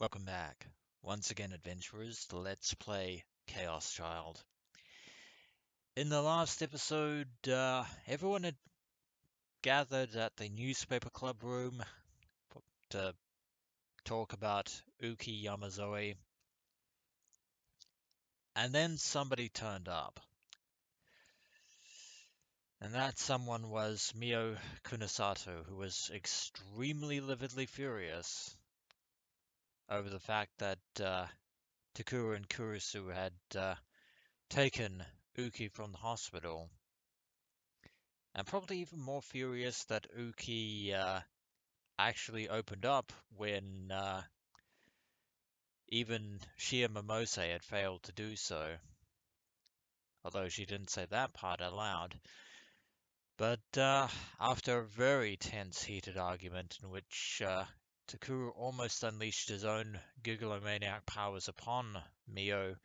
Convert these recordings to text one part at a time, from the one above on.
Welcome back. Once again, adventurers, let's play Chaos Child. In the last episode, everyone had gathered at the newspaper club room to talk about Uki Yamazoe, and then somebody turned up. And that someone was Mio Kunasato, who was extremely lividly furious over the fact that Takuru and Kurusu had taken Uki from the hospital. And probably even more furious that Uki actually opened up when even Shia Momose had failed to do so. Although she didn't say that part aloud. But after a very tense, heated argument in which Takuru almost unleashed his own gigolomaniac powers upon Mio,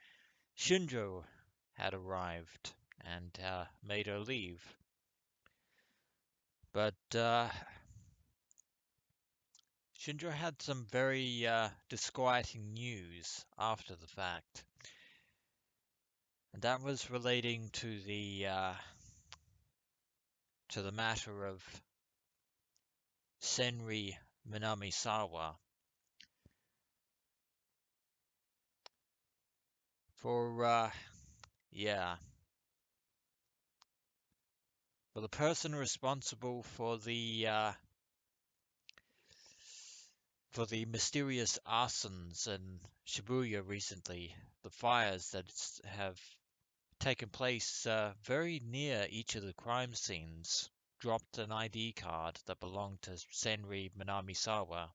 Shinjo had arrived and made her leave. But Shinjo had some very disquieting news after the fact, and that was relating to the matter of Senri Minamisawa. For yeah, for the person responsible for the mysterious arsons in Shibuya recently, the fires that have taken place very near each of the crime scenes, dropped an ID card that belonged to Senri Minamisawa.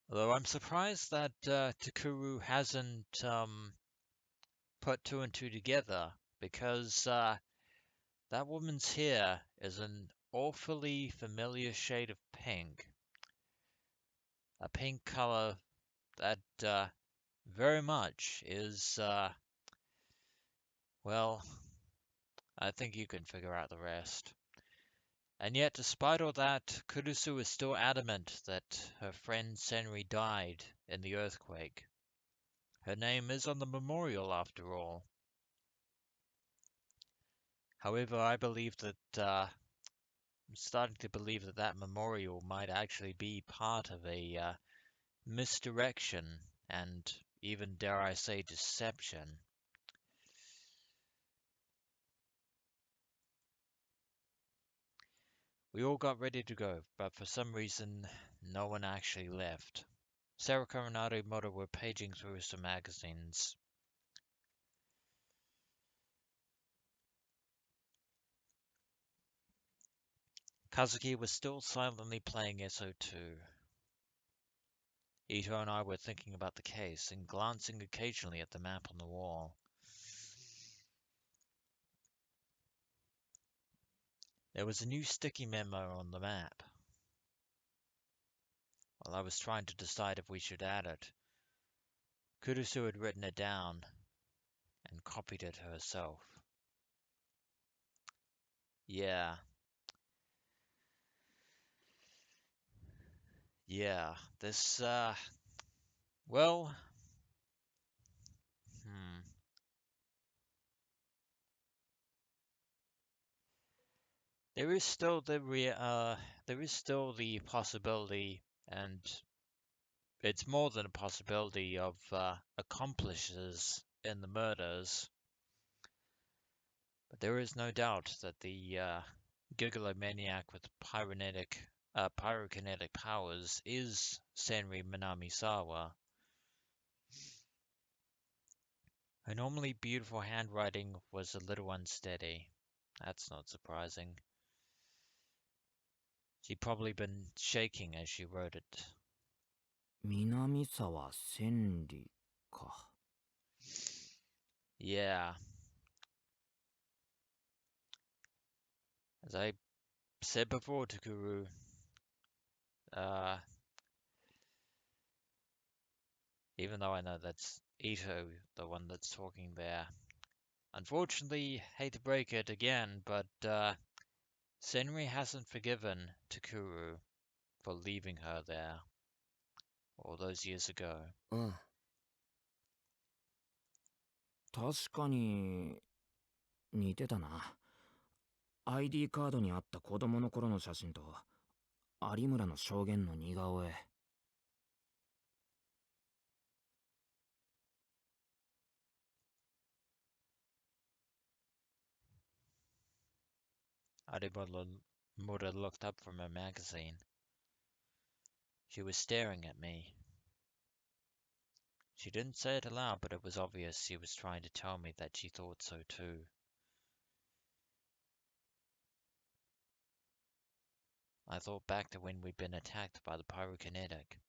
Although I'm surprised that Takuru hasn't put two and two together, because that woman's hair is an awfully familiar shade of pink. A pink color that very much is, well, I think you can figure out the rest. And yet, despite all that, Kurusu is still adamant that her friend Senri died in the earthquake. Her name is on the memorial after all. However, I'm starting to believe that that memorial might actually be part of a misdirection and even, dare I say, deception. We all got ready to go, but for some reason, no one actually left. Saraka and Arimoto were paging through some magazines. Kazuki was still silently playing SO2. Ito and I were thinking about the case and glancing occasionally at the map on the wall. There was a new sticky memo on the map. While I was trying to decide if we should add it, Kurusu had written it down and copied it herself. Yeah. Yeah. This, well, hmm. There is still there is still the possibility, and it's more than a possibility, of accomplices in the murders. But there is no doubt that the Gigolomaniac with pyrokinetic powers is Senri Minamisawa. Her normally beautiful handwriting was a little unsteady. That's not surprising. She'd probably been shaking as she wrote it. 南沢千里か。Yeah. As I said before, Takuru, uh, even though I know that's Ito, the one that's talking there. Unfortunately, hate to break it again, but Senri hasn't forgiven Takuru for leaving her there all those years ago. ああ。確かに似てたな。ID カードにあった子供の頃の写真と有村の証言の似顔絵。Arimura looked up from her magazine. She was staring at me. She didn't say it aloud, but it was obvious she was trying to tell me that she thought so too. I thought back to when we'd been attacked by the pyrokinetic.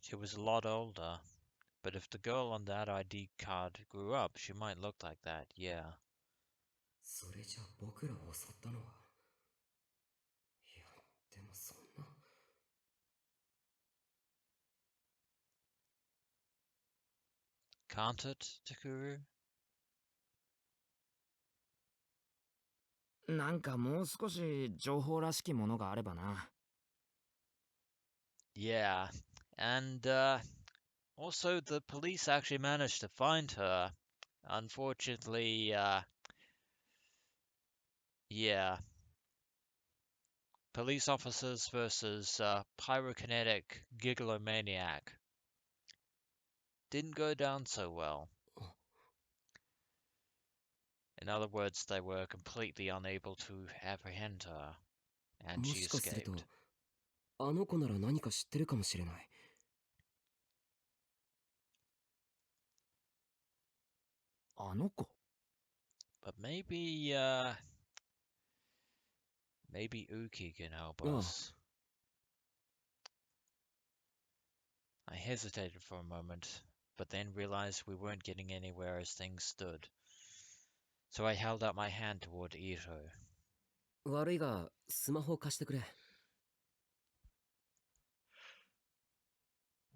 She was a lot older, but if the girl on that ID card grew up, she might look like that, yeah. それじゃ僕らを襲ったのは。いや、でもそんな。Can't it, Takuru? なんかもう少し情報らしきものがあればな。Yeah, and also the police actually managed to find her. Unfortunately, yeah. Police officers versus pyrokinetic gigalomaniac. Didn't go down so well. In other words, they were completely unable to apprehend her, and も she しかすると escaped. あの子なら何か知ってるかもしれない。あの子 But maybe Uki can help us. I hesitated for a moment, but then realized we weren't getting anywhere as things stood. So I held out my hand toward Ito. 悪いがスマホ貸してくれ。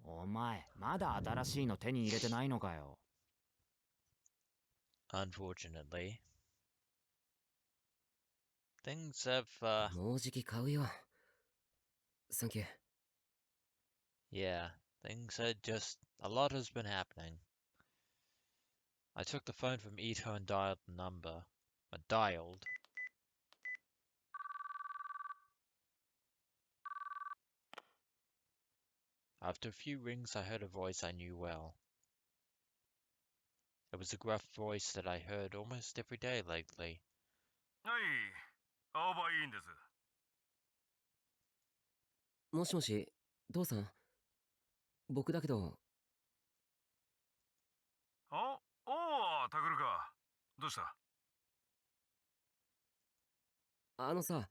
お前まだ新しいの手に入れてないのかよ。Unfortunately, things have もうじき買うよ。サンキュー。 yeah, things had just a lot has been happening. I took the phone from Ito and dialed the number. Dialed. After a few rings, I heard a voice I knew well. It was a gruff voice that I heard almost every day lately. はい、青葉いいんです。もしもし、父さん。僕だけど。おお、タクルか。どうした？あのさ、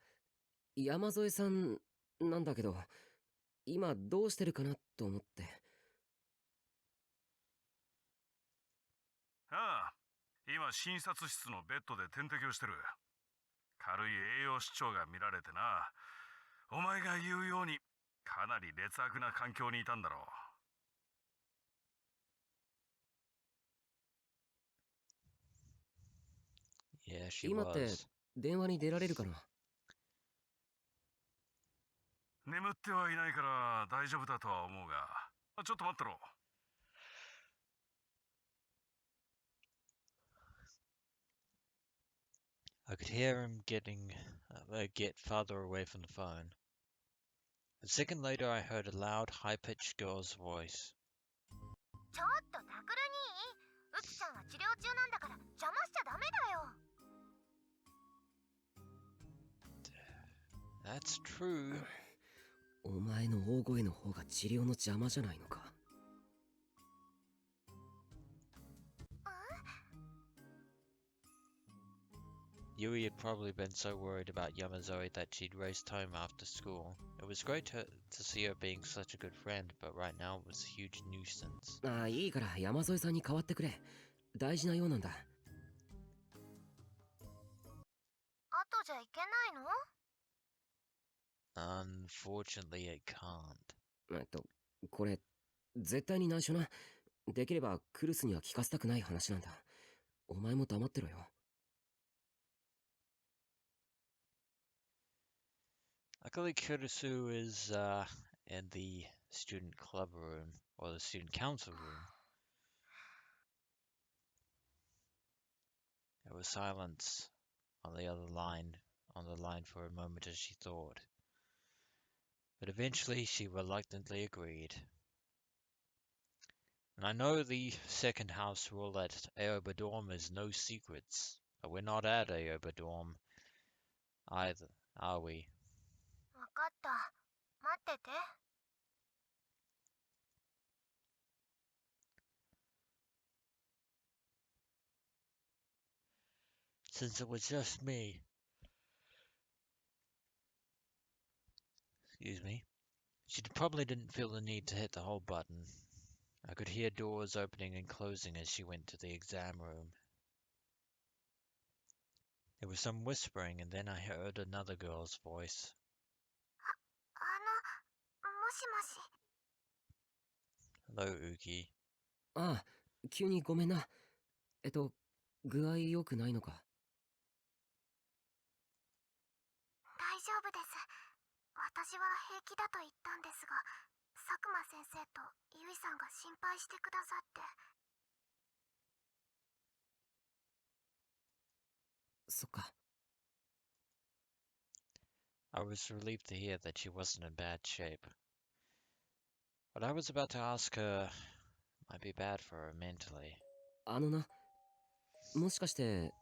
山添さんなんだけど、今どうしてるかなと思って。ああ、今診察室のベッドで点滴をしてる。軽い栄養失調が見られてな。お前が言うようにかなり劣悪な環境にいたんだろう。Yeah, she 今って was. 電話に出られるかな。眠ってはいないから大丈夫だとは思うが、ちょっと待ってろ。I could hear him get farther away from the phone. A second later, I heard a loud, high-pitched girl's voice. ちょっとタクル兄、ウキちゃんは治療中なんだから邪魔しちゃダメだよ。That's true. お前の大声の方が治療の邪魔じゃないのか。Yui had probably been so worried about Yamazoe that she'd raced home after school. It was great to see her being such a good friend, but right now it was a huge nuisance. ああ、いいから山添さんに代わってくれ。大事なようなんだ。後じゃいけないの？ Unfortunately, it can't. これ絶対に内緒な。できればクルスには聞かせたくない話なんだ。お前も黙ってろよ。Luckily, Kurusu is in the student club room, or the student council room. There was silence on the line for a moment as she thought. But eventually she reluctantly agreed. And I know the second house rule at Aoba Dorm is no secrets, but we're not at Aoba Dorm either, are we? わかった。待ってて。Since it was just me, excuse me, she probably didn't feel the need to hit the whole button. I could hear doors opening and closing as she went to the exam room. There was some whispering, and then I heard another girl's voice. もしもし。 Hello, Uki. ああ、急にごめんな。具合良くないのか？大丈夫です。私は平気だと言ったんですが、佐久間先生とゆいさんが心配してくださって。そっか。I was relieved to hear that she wasn't in bad shape. What I was about to ask her might be bad for her mentally. な、もしかして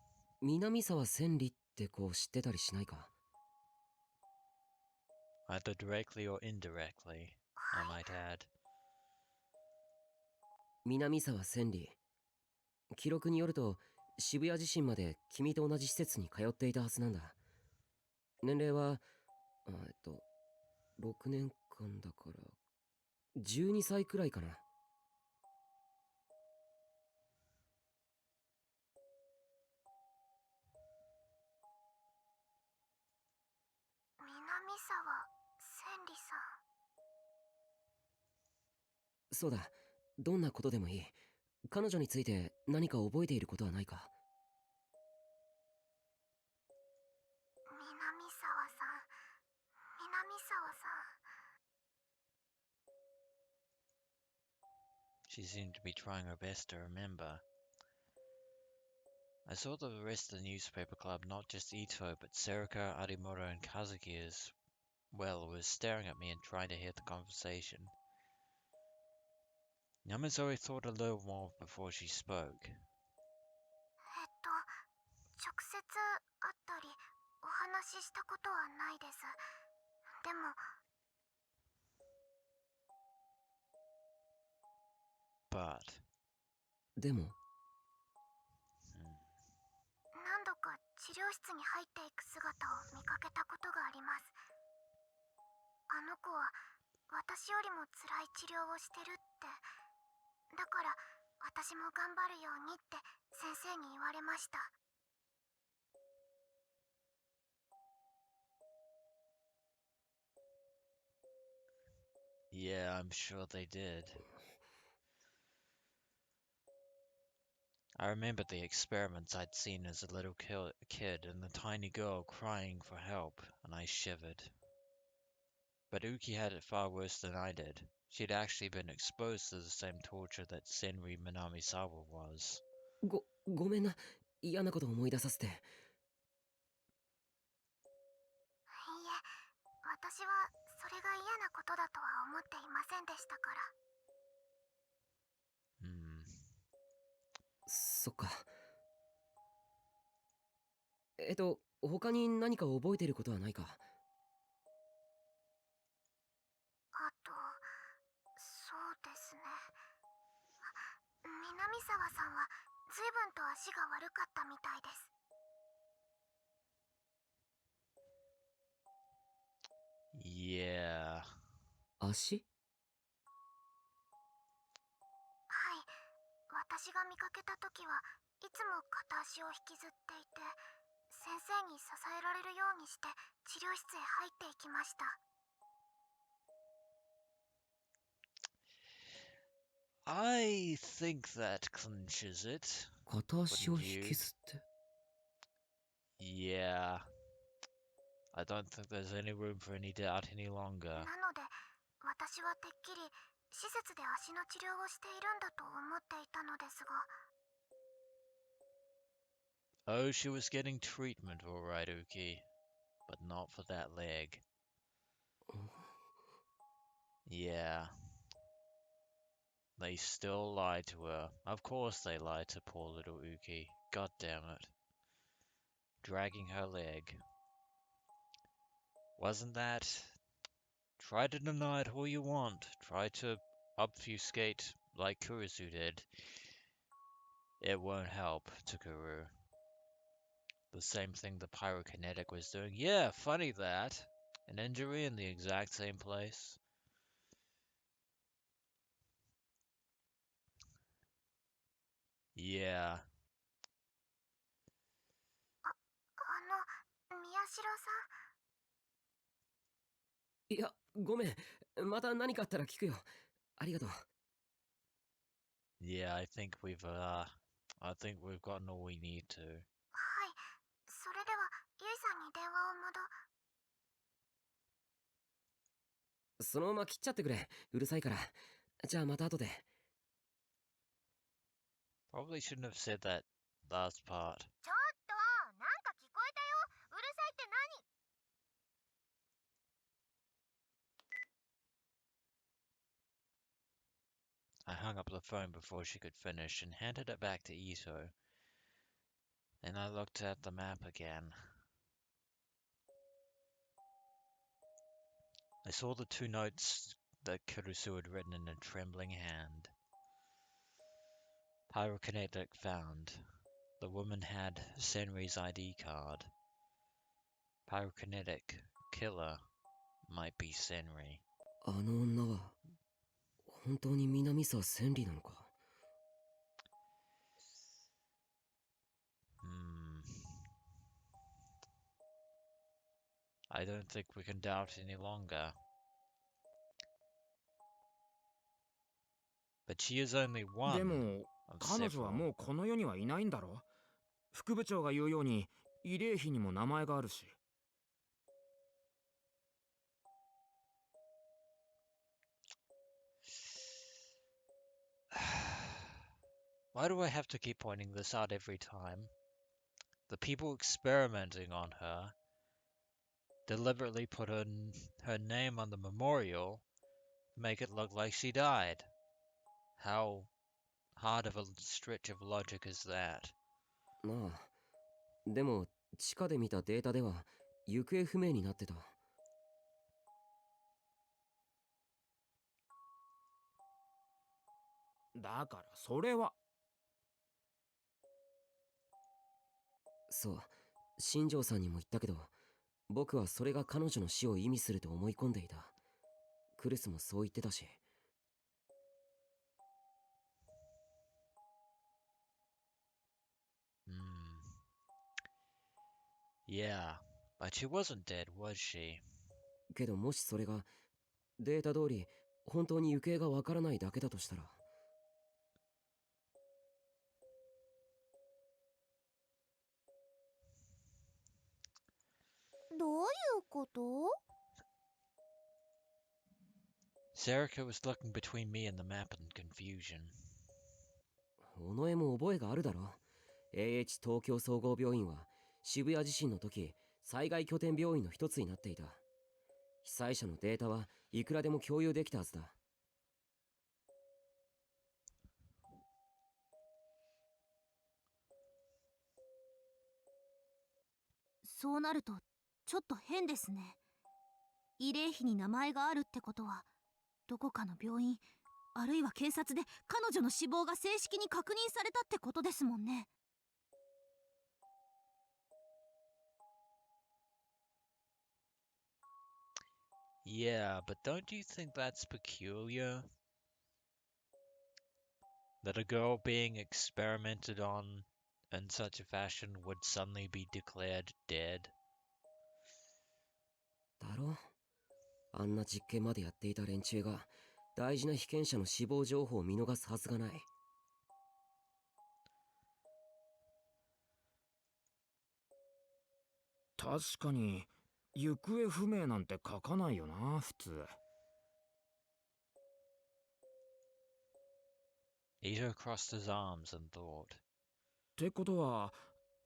南沢千里って子知ってたりしないか？ Either directly or indirectly, I might add. 南沢千里。記録によると渋谷地震まで君と同じ施設に通っていたはずなんだ。年齢は6年間だから12歳くらいかな。南沢千里さん。そうだ、どんなことでもいい。彼女について何か覚えていることはないか？南沢さん。南沢さん。 She seemed to be trying her best to remember. I saw the rest of the newspaper club, not just Ito, but Serika, Arimura, and Kazuki as well, was staring at me and trying to hear the conversation. Yamazori thought a little more before she spoke. 直接会ったりお話ししたことはないです。でも But... でも何度か治療室に入っていく姿を見かけたことがあります。あの子は私よりも辛い治療をしてるって。だから私も頑張るようにって先生に言われました。 Yeah, I'm sure they did. I remembered the experiments I'd seen as a little kid and the tiny girl crying for help, and I shivered. But Uki had it far worse than I did. She had actually been exposed to the same torture that Senri Minamisawa was. ごめんな、嫌なこと思い出させて。いいえ、私はそれが嫌なことだとは思っていませんでしたから。そっか。他に何か覚えていることはないか？あと、そうですね。南沢さんは随分と足が悪かったみたいです。 Yeah. 足？はい、私が見かけた時はいつも片足を引きずっていて、先生に支えられるようにして治療室へ入っていきました。 I think that clinches it. 片足を引きずって？ Yeah. I don't think there's any room for any doubt any longer. なので私はてっきり施設で足の治療をしているんだと思っていたのですが。 Oh, she was getting treatment, alright, Uki. But not for that leg. Yeah. They still lied to her. Of course they lied to poor little Uki. God damn it. Dragging her leg. Wasn't that? Try to deny it all you want. Try to obfuscate like Kurusu did. It won't help, Takuru. The same thing the pyrokinetic was doing. Yeah, funny that. An injury in the exact same place. Yeah. 宮代さん。いや、ごめん。また何かあったら聞くよ。ありがとう。Yeah, I think we've gotten all we need to. はい、それではゆいさんに電話をそのまま切っちゃってくれ。うるさいから。じゃあまた後で。 Probably shouldn't have said that last part. ちょっと、なんか聞こえたよ。うるさいって何？ I hung up the phone before she could finish and handed it back to Ito. Then I looked at the map again. I saw the 2 notes that Kurusu had written in a trembling hand. Pyrokinetic found. The woman had Senri's ID card. Pyrokinetic killer might be Senri. あの女は本当に南沢千里なのか? I don't think we can doubt any longer. But she is only で one も of 彼女は several. もうこの世にはいないんだろ。副部長が言うように慰霊碑にも名前があるし。Why do I have to keep pointing this out every time? The people experimenting on her deliberately put her name on the memorial to make it look like she died. How hard of a stretch of logic is that? なあ。でも地下で見たデータでは行方不明になってた。だからそれは。そう、新庄さんにも言ったけど、僕はそれが彼女の死を意味すると思い込んでいた。クルスもそう言ってたし。Yeah, but she wasn't dead, was she? けどもしそれがデータ通り本当に行方がわからないだけだとしたら。どういうこと？ Serica was looking between me and the map in confusion. おのえも覚えがあるだろ。AH 東京総合病院は渋谷地震の時災害拠点病院の一つになっていた。被災者のデータはいくらでも共有できたはずだ。そうなるとちょっと変ですね。慰霊碑に名前があるってことはどこかの病院あるいは警察で彼女の死亡が正式に確認されたってことですもんね。Yeah, but don't you think that's peculiar? That a girl being experimented on in such a fashion would suddenly be declared dead? だろ。あんな実験までやっていた連中が大事な被験者の死亡情報を見逃すはずがない。確かに行方不明なんて書かないよな、普通。Ito crossed his arms and thought. ってことは、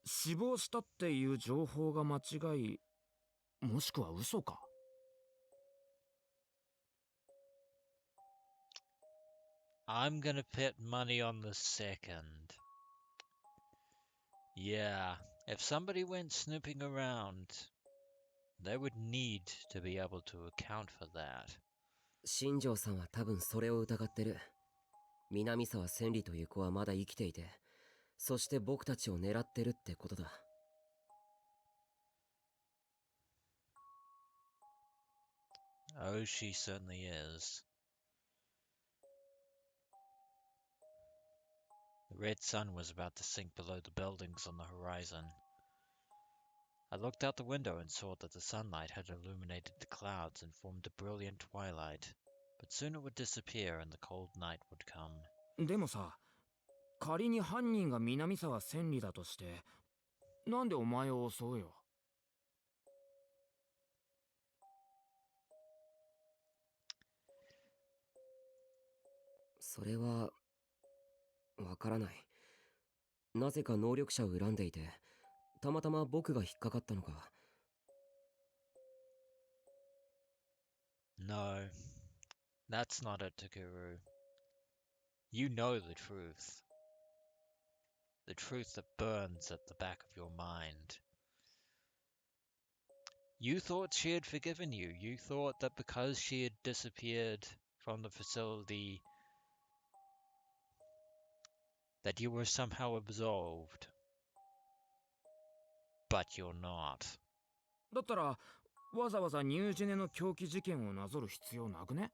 死亡したっていう情報が間違い、もしくは嘘か。I'm gonna put money on the second. Yeah, if somebody went snooping around, they would need to be able to account for that. 新庄さんは多分それを疑ってる。南沢千里という子はまだ生きていて、そして僕たちを狙ってるってことだ。Oh, she certainly is. The red sun was about to sink below the buildings on the horizon. I looked out the window and saw that the sunlight had illuminated the clouds and formed a brilliant twilight, but soon it would disappear and the cold night would come. でもさ、仮に犯人が南沢千里だとして、なんでお前を襲うよ。それはわからない。なぜか能力者を恨んでいて、たまたま僕が引っかかったのか。No, that's not it, Takuru. You know the truth. The truth that burns at the back of your mind. You thought she had forgiven you. You thought that because she had disappeared from the facility, that you were somehow absolved. But you're not. だったら、わざわざニュージェネの狂気事件をなぞる必要なくね。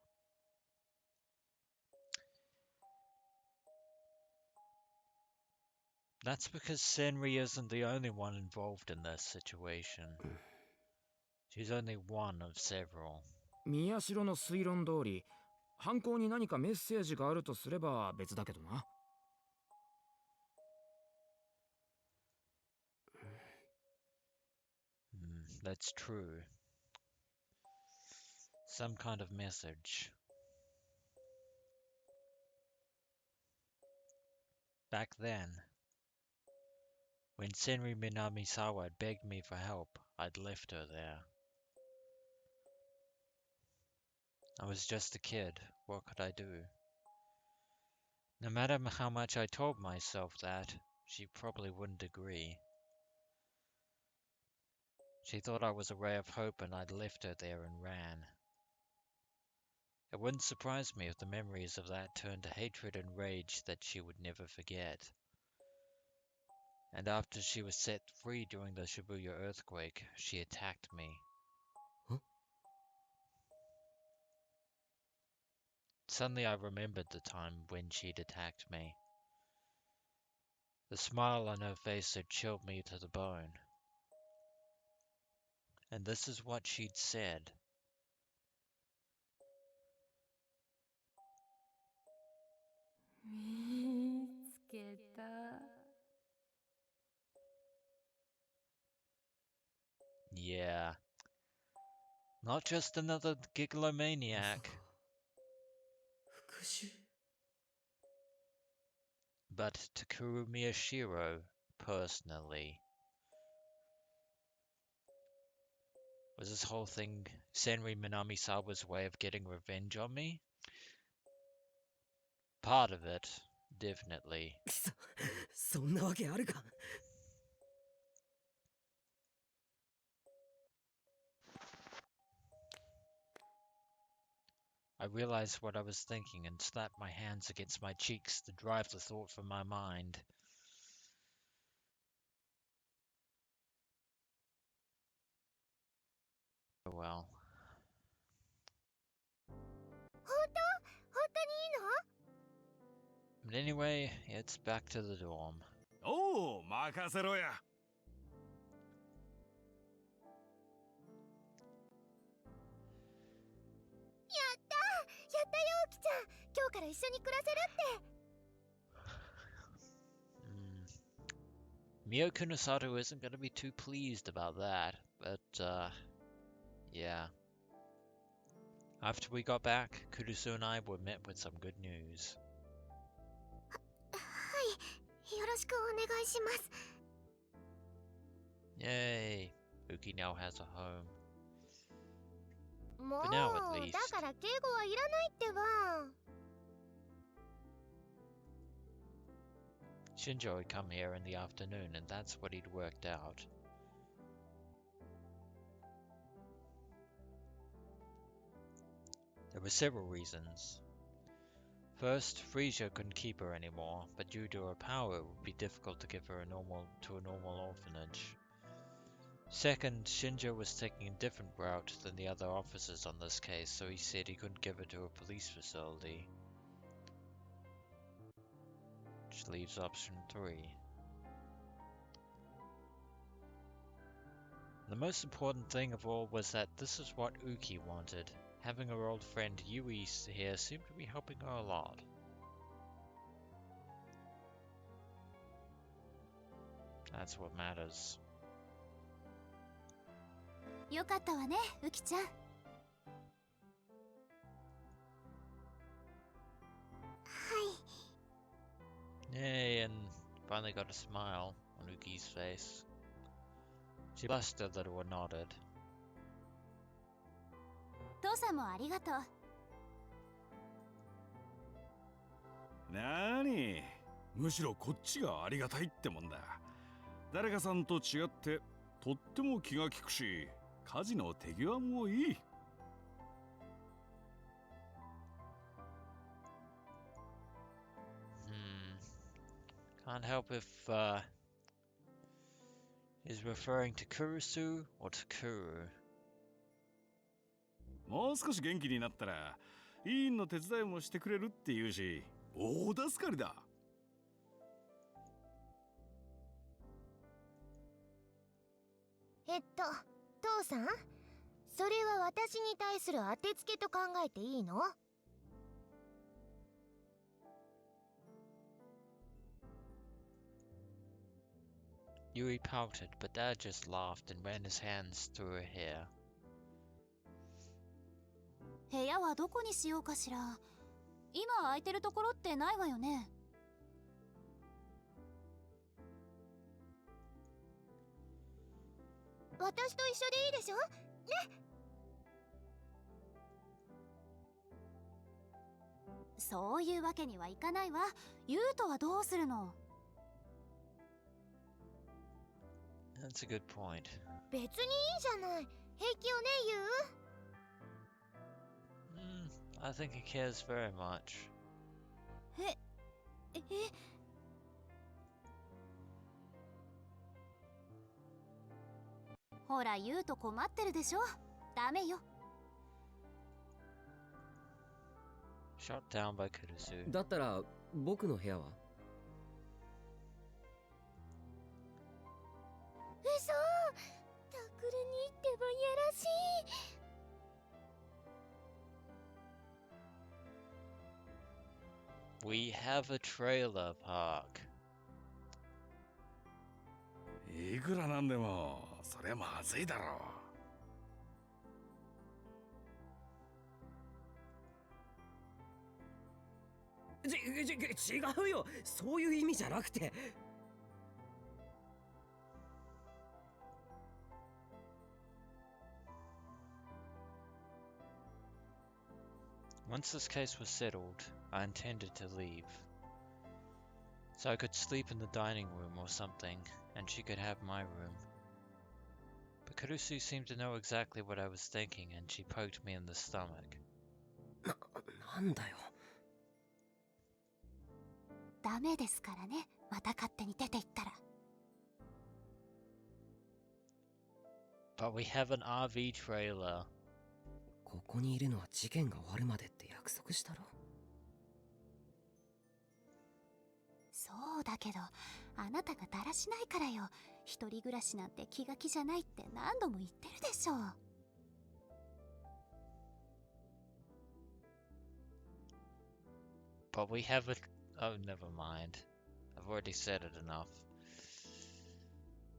That's because Senri isn't the only one involved in this situation. She's only one of several. 宮代の推論通り、犯行に何かメッセージがあるとすれば別だけどな。That's true. Some kind of message. Back then, when Senri Minamisawa had begged me for help, I'd left her there. I was just a kid. What could I do? No matter how much I told myself that, she probably wouldn't agree. She thought I was a ray of hope and I'd left her there and ran. It wouldn't surprise me if the memories of that turned to hatred and rage that she would never forget. And after she was set free during the Shibuya earthquake, she attacked me. Huh? Suddenly I remembered the time when she'd attacked me. The smile on her face had chilled me to the bone. And this is what she'd said. Yeah. Not just another gigalomaniac, 復讐 but Takuru Miyashiro personally. Was this whole thing Senri Minamisawa's way of getting revenge on me? Part of it, definitely. そんなわけあるか。 I realized what I was thinking and slapped my hands against my cheeks to drive the thought from my mind. Oh well. 本当にいいの？ But anyway, it's back to the dorm. おお、任せろや。やったよ、おきちゃん。今日から一緒に暮らせるって。Mio Kunosato isn't going to be too pleased about that, but Yeah. After we got back, Kurusu and I were met with some good news. はい、よろしくお願いします。 Yay! Uki now has a home. もう For now, at least. だから敬語はいらないってば。 Shinjo had come here in the afternoon, and that's what he'd worked out. There were several reasons. First, Frisia couldn't keep her anymore, but due to her power, it would be difficult to give her a normal orphanage. Second, Shinjo was taking a different route than the other officers on this case, so he said he couldn't give her to a police facility. Which leaves option 3. The most important thing of all was that this is what Uki wanted. Having her old friend Yui here seemed to be helping her a lot. That's what matters. よかったわね、ウキちゃん。はい。 Yay, and finally got a smile on Uki's face. She blushed a little and nodded. 父さんもありがとう。なーに、むしろこっちがありがたいってもんだ。誰かさんと違ってとっても気が利くし、家事の手際もいい。Can't help if he's referring to Kurusu or Takuru. もう少し元気になったら委員の手伝いもしてくれるって言うし、大助かりだ。父さん、それは私に対する当てつけと考えていいの？Yui pouted, but Dad just laughed and ran his hands through her hair. 部屋はどこにしようかしら。今空いてるところってないわよね。私と一緒でいいでしょ？ね。そういうわけにはいかないわ。ユートはどうするの？ That's a good point. 別にいいじゃない。平気よね、ユー。I think he cares very much. ほら、ユート困ってるでしょ。ダメよ。 Shot down by Kurusu. だったら僕の部屋は？嘘。タクルに言ってもやらしい。 We have a trailer park. いくらなんでもそれはまずいだろう。違うよ、そういう意味じゃなくて。Once this case was settled, I intended to leave. So I could sleep in the dining room or something, and she could have my room. But Kurusu seemed to know exactly what I was thinking, and she poked me in the stomach. なんだよ。ダメですからね。また勝手に出て行ったら。 But we have an RV trailer. ここにいるのは事件が終わるまでって約束したろ。そうだけど、あなたがだらしないからよ。一人暮らしなんて気が気じゃないって何度も言ってるでしょ。 But we have a... Oh, never mind. I've already said it enough.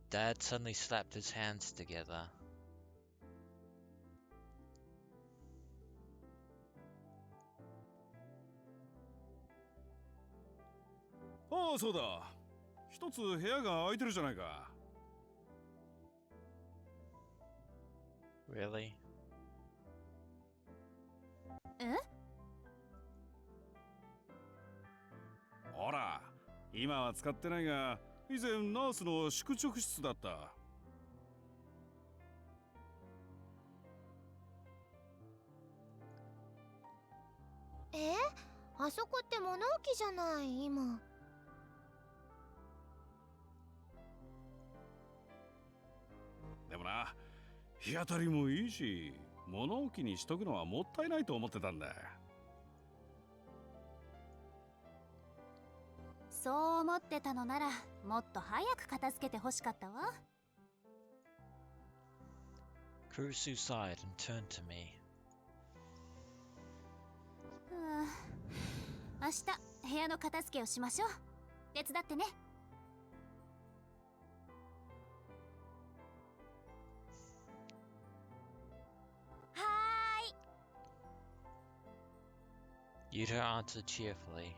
Dad suddenly slapped his hands together. ああ、そうだ。一つ部屋が空いてるじゃないか。Really? え？ほら、今は使ってないが、以前ナースの宿直室だった。あそこって物置じゃない、今。でもな、日当たりもいいし、物置にしとくのはもったいないと思ってたんだ。そう思ってたのならもっと早く片付けてほしかったわ。 Kurusu sighed and turned to me. 明日部屋の片付けをしましょう。手伝ってね。はーい。 Yuto answered cheerfully.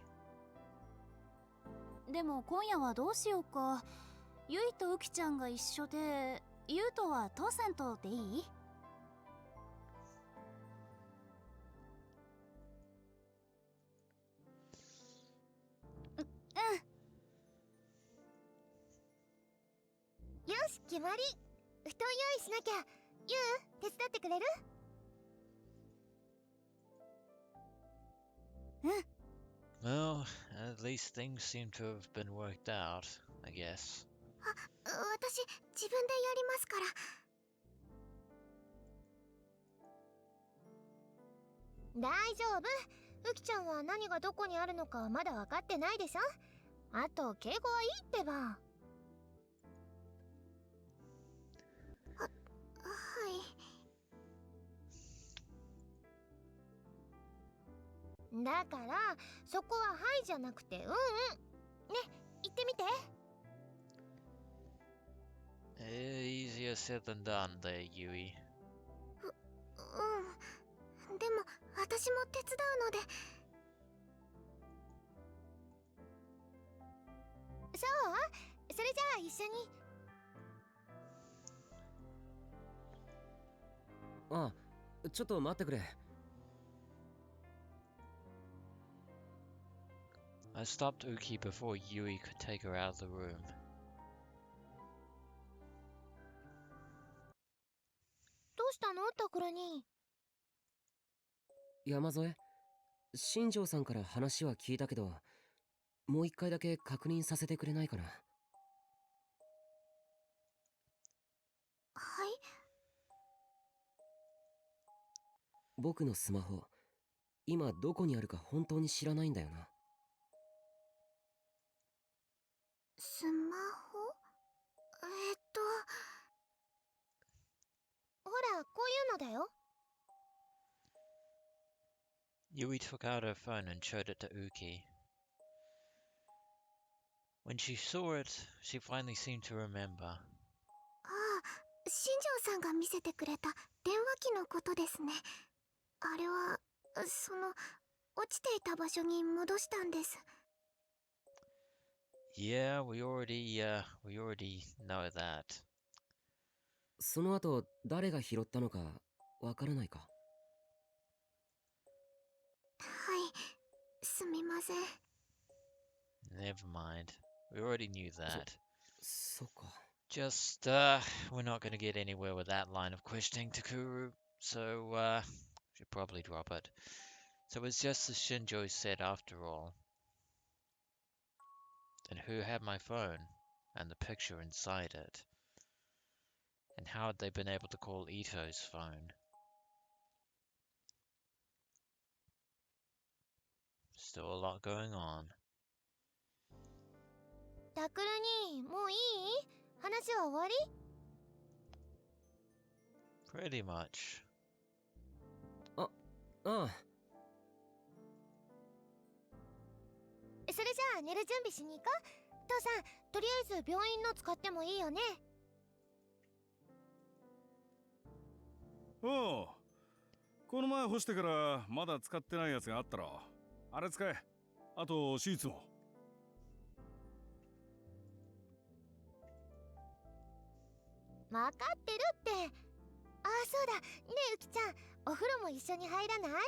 でも今夜はどうしようか。ゆいとうきちゃんが一緒で、ゆうとは父さんとでいい？よし、決まり。布団用意しなきゃ。ゆう、手伝ってくれる？ Well, at least things seem to have been worked out, I guess. 私、自分でやりますから。大丈夫。うきちゃんは何がどこにあるのかまだ分かってないでしょ。あと敬語はいいってば。はい。だからそこははいじゃなくてうんうん。ね、言ってみて。Easier said than done there, Yui. うん。でも私も手伝うので。そう？それじゃあ一緒に。ああ、ちょっと待ってくれ。I stopped Uki before Yui could take her out of the room. どうしたの、タクルに。山添、新庄さんから話は聞いたけど、もう一回だけ確認させてくれないかな。はい。僕のスマホ、今どこにあるか本当に知らないんだよな。スマホ？ほら、こういうのだよ。Yui took out her phone and showed it to Uki. When she saw it, she finally seemed to remember. ああ、新庄さんが見せてくれた電話機のことですね。あれは、落ちていた場所に戻したんです。Yeah, we already know that. その後、誰が拾ったのかわからないか。はい、すみません。Never mind. We already knew that. そっか。Just, we're not going to get anywhere with that line of questioning, Takuru, so, should probably drop it. So it's just as Shinjo said after all. Then who had my phone, and the picture inside it? And how had they been able to call Ito's phone? Still a lot going on. タクルに、もういい？話は終わり？ Pretty much. ああ。それじゃあ寝る準備しに行こう。父さん、とりあえず病院の使ってもいいよね。おう、この前干してからまだ使ってないやつがあったろ。あれ使え。あとシーツも。分かってるって。あ、そうだね。え、ウキちゃん、お風呂も一緒に入らない？はい。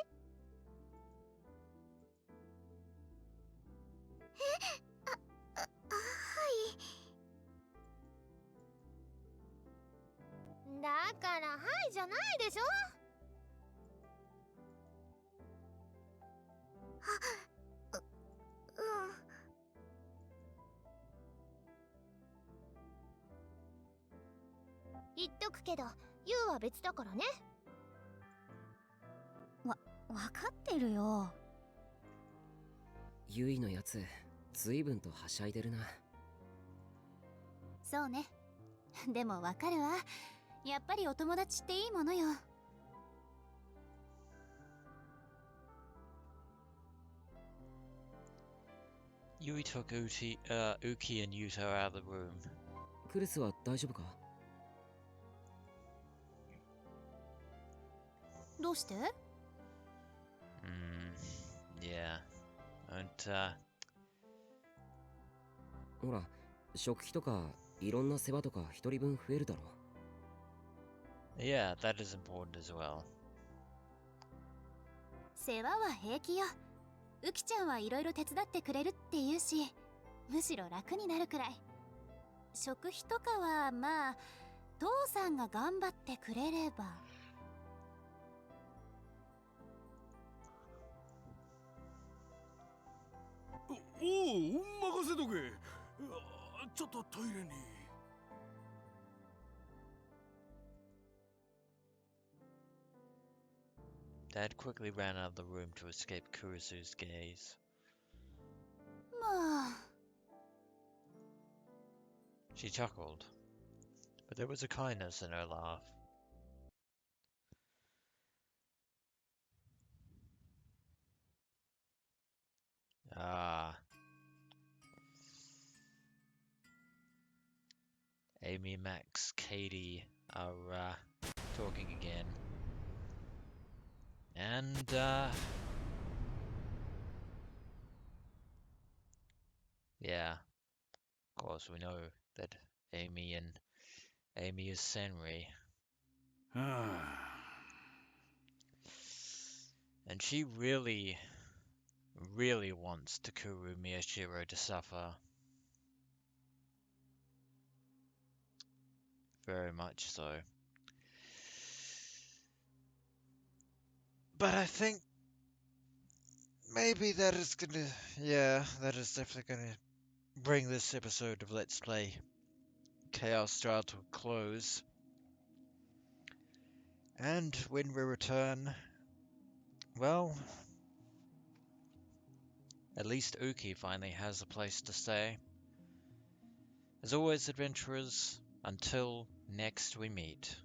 だから「はい」じゃないでしょ。あ、言っとくけど、ユウは別だからね。わかってるよ。ユイのやつ随分とはしゃいでるな。そうね。でもわかるわ。やっぱりお友達っていいものよ。Yui took Uki and Yuto out of the room. クルスは大丈夫か？どうして？ Yeah. And, ほら、食費とかいろんな世話とか一人分増えるだろ。yeah, that is important as well. 世話は平気よ。ウキちゃんはいろいろ手伝ってくれるって言うし、むしろ楽になるくらい。食費とかはまあ父さんが頑張ってくれれば。おお、任せとけ。ちょっとトイレに。Dad quickly ran out of the room to escape Kurusu's gaze. まあ She chuckled, but there was a kindness in her laugh. Ah. Amy, Max, Katie are talking again. And, yeah, of course we know that Amy is Senri. And she really, really wants Takuru Miyashiro to suffer. Very much so. But I think maybe that is definitely gonna bring this episode of Let's Play ChäoS Style to a close. And when we return, well, at least Uki finally has a place to stay. As always, adventurers, until next we meet.